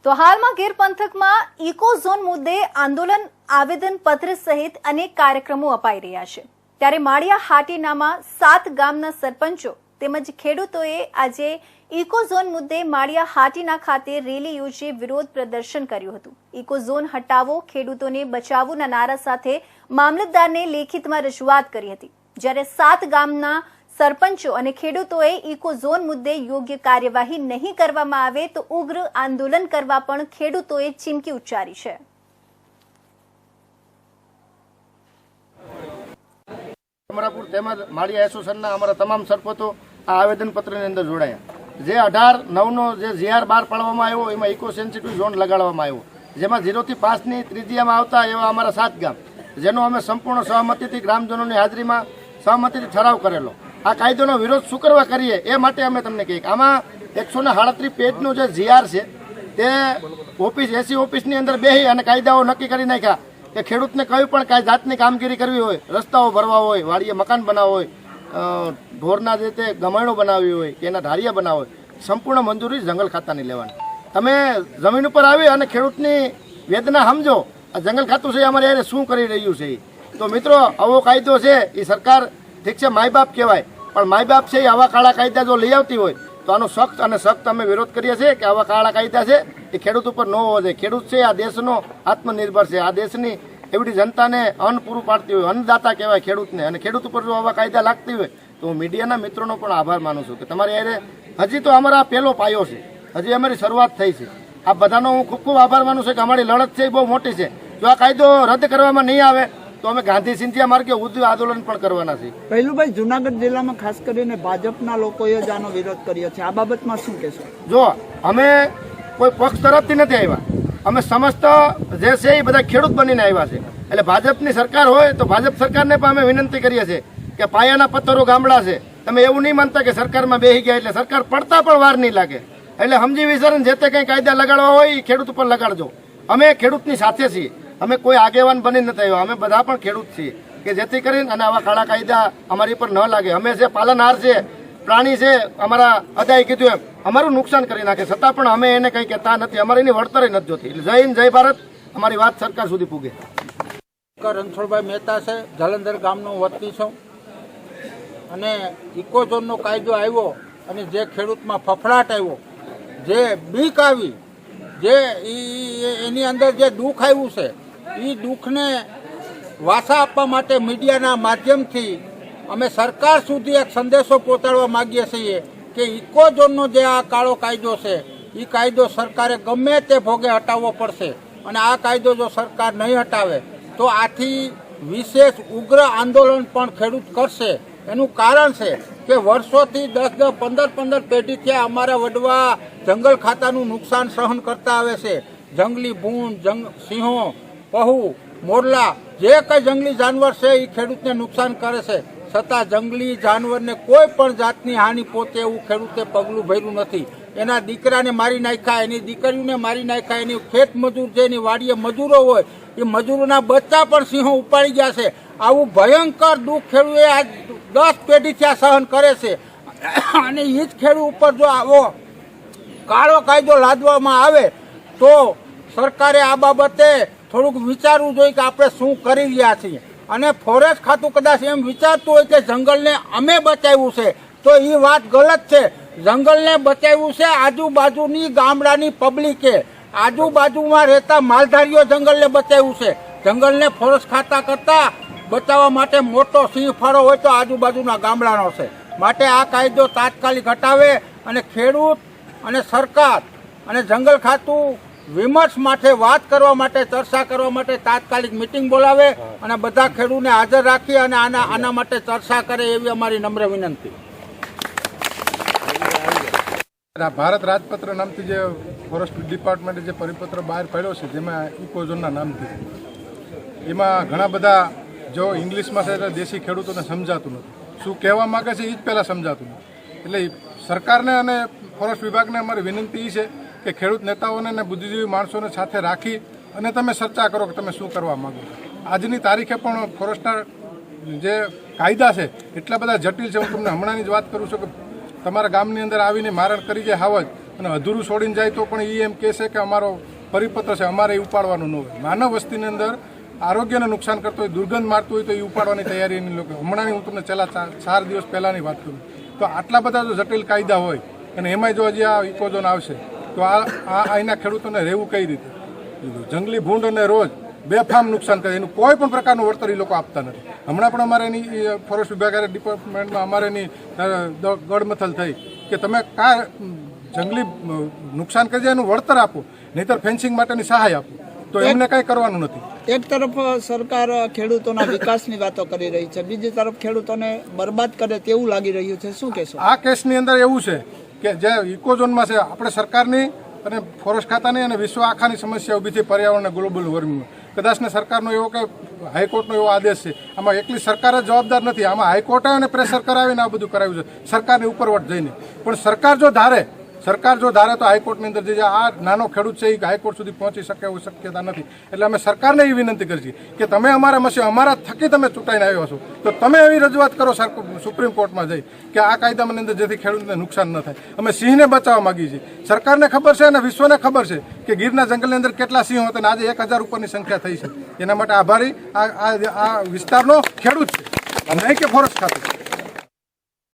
તો હાલમાં ગીર પંથકમાં ઇકો ઝોન મુદ્દે આંદોલન આવેદનપત્ર સહિત અનેક કાર્યક્રમો અપાઈ રહ્યા છે। ત્યારે માળિયા હાટીનામાં 7 ગામના સરપંચો તેમજ ખેડૂતોએ આજે ઇકો ઝોન મુદ્દે માળિયા હાટીના ખાતે રેલી યોજી વિરોધ પ્રદર્શન કર્યું હતું। ઇકો ઝોન હટાવો, ખેડૂતોને બચાવોના નારા સાથે મામલતદારને લેખિતમાં રજૂઆત કરી હતી। જ્યારે 7 ગામના સરપંચો અને ખેડૂતોએ ઇકો ઝોન મુદ્દે યોગ્ય કાર્યવાહી નહીં કરવામાં આવે તો ઉગ્ર આંદોલન કરવા પણ ખેડૂતોએ ચીમકી ઉચ્ચારી છે। અમરાપુર તેમજ માળિયા એસોસિએશનના અમારા તમામ સરપંચો આ આવેદનપત્રની અંદર જોડાયા। જે 18/9નો જે જીઆર બહાર પાડવામાં આવ્યો એમાં ઇકો સેન્સિટિવ ઝોન લગાડવામાં આવ્યો, જેમાં 0 થી 5ની ત્રિજ્યામાં આવતા એવા અમારા 7 ગામ, જેનો અમે સંપૂર્ણ સહમતિથી ગ્રામજનોની હાજરીમાં સહમતિથી ઠરાવ કરેલો। આ કાયદોનો વિરોધ શું કરવા કરીએ એ માટે અમે તમને કહીએ આમાં 137 પેજનું જે જીઆર છે તે ઓફિસ એસી ઓફિસની અંદર બેસી અને કાયદાઓ નક્કી કરી નાખ્યા કે ખેડૂતને કઈ પણ કાંઈ જાતની કામગીરી કરવી હોય, રસ્તાઓ ભરવા હોય, વાડીએ મકાન બનાવવા હોય, ઢોરના જે તે ગમાણો બનાવવી હોય કે એના ઢારિયા બનાવવા હોય, સંપૂર્ણ મંજૂરી જંગલ ખાતાની લેવાની। તમે જમીન ઉપર આવી અને ખેડૂતની વેદના સમજો, આ જંગલ ખાતું છે અમારે યારે શું કરી રહ્યું છે। તો મિત્રો આવો કાયદો છે એ સરકાર ઠીક છે માય બાપ કહેવાય, પણ માય બાપ છે એ આવા કાળા કાયદા જો લઈ આવતી હોય તો આનો સખ્ત અને સખ્ત અમે વિરોધ કરીએ છીએ કે આવા કાળા કાયદા છે એ ખેડૂત ઉપર ન હોવો જોઈએ। ખેડૂત છે આ દેશનો આત્મનિર્ભર છે, આ દેશની એવડી જનતાને અન્ન પૂરું પાડતી હોય, અન્નદાતા કહેવાય ખેડૂતને, અને ખેડૂત ઉપર જો આવા કાયદા લાગતી હોય તો હું મીડિયાના મિત્રોનો પણ આભાર માનું છું કે તમારી યારે હજી તો અમારા પહેલો પાયો છે, હજી અમારી શરૂઆત થઈ છે। આ બધાનો હું ખૂબ ખૂબ આભાર માનું છું કે અમારી લડત છે એ બહુ મોટી છે। જો આ કાયદો રદ કરવામાં નહીં આવે તો અમે ગાંધી સિંધિયા માર્ગે ઉગ્ર આંદોલન પણ કરવાના છે। પહેલુભાઈ, જુનાગઢ જિલ્લામાં ખાસ કરીને ભાજપના લોકોએ જ આનો વિરોધ કર્યો છે, આ બાબતમાં શું કહેશો? જો અમે કોઈ પક્ષ તરફથી નથી આવ્યા, અમે સમસ્ત જે છે એ બધા ખેડૂત બનીને આવ્યા છે। એટલે ભાજપની સરકાર હોય તો ભાજપ સરકારને પણ અમે વિનંતી કરીએ છીએ કે પાયાના પથ્થરો ગામડા છે, તમે એવું નહીં માનતા કે સરકારમાં બેસી ગયા એટલે સરકાર પડતા પણ વાર નહીં લાગે। એટલે સમજી વિચારીને જે તે કંઈ કાયદા લગાડવા હોય એ ખેડૂત ઉપર લગાડજો। અમે ખેડૂતની સાથે છીએ, અમે કોઈ આગેવાન બની નથી આવ્યા, અમે બધા પણ ખેડૂત છીએ કે જેથી કરીને અને આવા કાળા કાયદા અમારી પર ન લાગે। અમે છે પાલનહાર છે, પ્રાણી છે, અમારા અદાય કીધું એમ અમારું નુકસાન કરી નાખે છતાં પણ અમે એને કંઈ કહેતા નથી, અમારે એની વળતર નથી જોતી। એટલે જય હિન્દ, જય ભારત, અમારી વાત સરકાર સુધી પૂગે। રણછોડભાઈ મહેતા છે, જલંધર ગામનો વતની છું, અને ઇકો ઝોનનો કાયદો આવ્યો અને જે ખેડૂતમાં ફફડાટ આવ્યો, જે બીક આવી, જે એની અંદર જે દુઃખ આવ્યું છે એ દુઃખને વાસા આપવા માટે મીડિયાના માધ્યમથી અમે સરકાર સુધી એક સંદેશો પહોંચાડવા માગીએ છીએ કે ઇકો ઝોનનો જે આ કાળો કાયદો છે એ કાયદો સરકારે ગમે તે ભોગે હટાવવો પડશે, અને આ કાયદો જો સરકાર નહીં હટાવે તો આથી વિશેષ ઉગ્ર આંદોલન પણ ખેડૂત કરશે। એનું કારણ છે કે વર્ષોથી 10-10, 15-15 પેઢીથી અમારા વડવા જંગલ ખાતાનું નુકસાન સહન કરતા આવે છે। જંગલી ભૂંડ, સિંહો, પહુ, મોરલા, જે કંઈ જંગલી જાનવર છે એ ખેડૂતને નુકસાન કરે છે, છતાં જંગલી જાનવરને કોઈ પણ જાતની હાનિ પહોંચે એવું ખેડૂતે પગલું ભર્યું નથી। એના દીકરાને મારી નાખ્યા, એની દીકરીઓને મારી નાખ્યા, એની ખેત મજૂર છે, એની વાડીએ મજૂરો હોય એ મજૂરોના બચ્ચા પણ સિંહો ઉપાડી ગયા છે। આવું ભયંકર દુઃખ ખેડૂતે આજ 10 પેઢીથી આ સહન કરે છે, અને એ જ ખેડૂત ઉપર જો આવો કાળો કાયદો લાદવામાં આવે તો સરકારે આ બાબતે થોડુંક વિચારવું જોઈએ કે આપણે શું કરી રહ્યા છીએ। અને ફોરેસ્ટ ખાતું કદાચ એમ વિચારતું હોય કે જંગલને અમે બચાવ્યું છે તો એ વાત ગલત છે। જંગલને બચાવ્યું છે આજુબાજુની ગામડાની પબ્લિકે, આજુબાજુમાં રહેતા માલધારીઓ જંગલને બચાવ્યું છે। જંગલને ફોરેસ્ટ ખાતા કરતા બચાવવા માટે મોટો સિંહ ફાળો હોય તો આજુબાજુના ગામડાનો છે। માટે આ કાયદો તાત્કાલિક હટાવે અને ખેડૂત અને સરકાર અને જંગલ ખાતું વિમર્શ માટે વાત કરવા માટે, ચર્ચા કરવા માટે તાત્કાલિક મિટિંગ બોલાવે અને બધા ખેડૂતને હાજર રાખી અને આના માટે ચર્ચા કરે એવી અમારી નમ્ર વિનંતી। ભારત રાજપત્ર નામથી જે ફોરેસ્ટ ડિપાર્ટમેન્ટે જે પરિપત્ર બહાર પાડ્યો છે જેમાં ઇકો ઝોનના નામથી, એમાં ઘણા બધા જો ઇંગ્લિશમાં છે એટલે દેશી ખેડૂતોને સમજાતું નથી, શું કહેવા માગે છે એ જ પહેલાં સમજાતું નથી। એટલે સરકારને અને ફોરેસ્ટ વિભાગને અમારી વિનંતી એ છે કે ખેડૂત નેતાઓને અને બુદ્ધિજીવી માણસોને સાથે રાખી અને તમે ચર્ચા કરો કે તમે શું કરવા માગો છો। આજની તારીખે પણ ફોરેસ્ટના જે કાયદા છે એટલા બધા જટિલ છે, હું તમને હમણાંની જ વાત કરું છું કે તમારા ગામની અંદર આવીને મારણ કરી જાય હાવજ અને અધૂરું છોડીને જાય તો પણ એ એમ કહેશે કે અમારો પરિપત્ર છે, અમારે એ ઉપાડવાનું ન હોય. માનવ વસ્તીની અંદર આરોગ્યને નુકસાન કરતો હોય, દુર્ગંધ મારતું હોય તો એ ઉપાડવાની તૈયારી એની લોકો. હમણાંની હું તમને છેલ્લા 4 દિવસ પહેલાંની વાત કરું તો આટલા બધા જો જટિલ કાયદા હોય અને એમાંય જો હજી આ ઇકોઝોન આવશે તો અહીંના ખેડૂતોને રહેવું કઈ રીતે? જંગલી ભૂંડ અને રોજ બેફામ નુકસાન કરે, એનું કોઈ પણ પ્રકારનું વળતર એ લોકો આપતા નથી. હમણાં પણ અમારે એની ફોરેસ્ટ વિભાગ ડિપાર્ટમેન્ટમાં અમારે એની ગડમથલ થઈ કે તમે કા જંગલી નુકસાન કરી જાય એનું વળતર આપો, નહીતર ફેન્સિંગ માટેની સહાય આપો. તો એમને કાંઈ કરવાનું નથી. એક તરફ સરકાર ખેડૂતોના વિકાસની વાતો કરી રહી છે, બીજી તરફ ખેડૂતોને બરબાદ કરે તેવું લાગી રહ્યું છે. શું કહેશો? આ કેસની અંદર એવું છે કે જે ઇકોઝોનમાં છે, આપણે સરકારની અને ફોરેસ્ટ ખાતાની અને વિશ્વ આખાની સમસ્યા ઊભી થઈ પર્યાવરણ અને ગ્લોબલ વોર્મિંગમાં. કદાચને સરકારનો એવો કે હાઈકોર્ટનો એવો આદેશ છે, આમાં એકલી સરકાર જ જવાબદાર નથી. આમાં હાઈકોર્ટે અને પ્રેશર કરાવીને આ બધું કરાવ્યું છે સરકારની ઉપરવટ જઈને. પણ સરકાર જો ધારે તો હાઈકોર્ટની અંદર જે આ નાનો ખેડૂત છે એ હાઈકોર્ટ સુધી પહોંચી શકે એવું શક્યતા નથી. એટલે અમે સરકારને એવી વિનંતી કરીએ કે તમે અમારા થકી તમે ચૂંટાઈને આવ્યો છો તો તમે એવી રજૂઆત કરો સુપ્રીમ કોર્ટમાં જઈ કે આ કાયદાની અંદર જેથી ખેડૂતને નુકસાન ન થાય. અમે સિંહને બચાવવા માંગીએ છીએ. સરકારને ખબર છે અને વિશ્વને ખબર છે કે ગીરના જંગલની અંદર કેટલા સિંહો હતા અને આજે 1000 ઉપરની સંખ્યા થઈ છે. એના માટે આભારી આ વિસ્તારનો ખેડૂત છે, નહીં કે ફોરેસ્ટ ખાતું.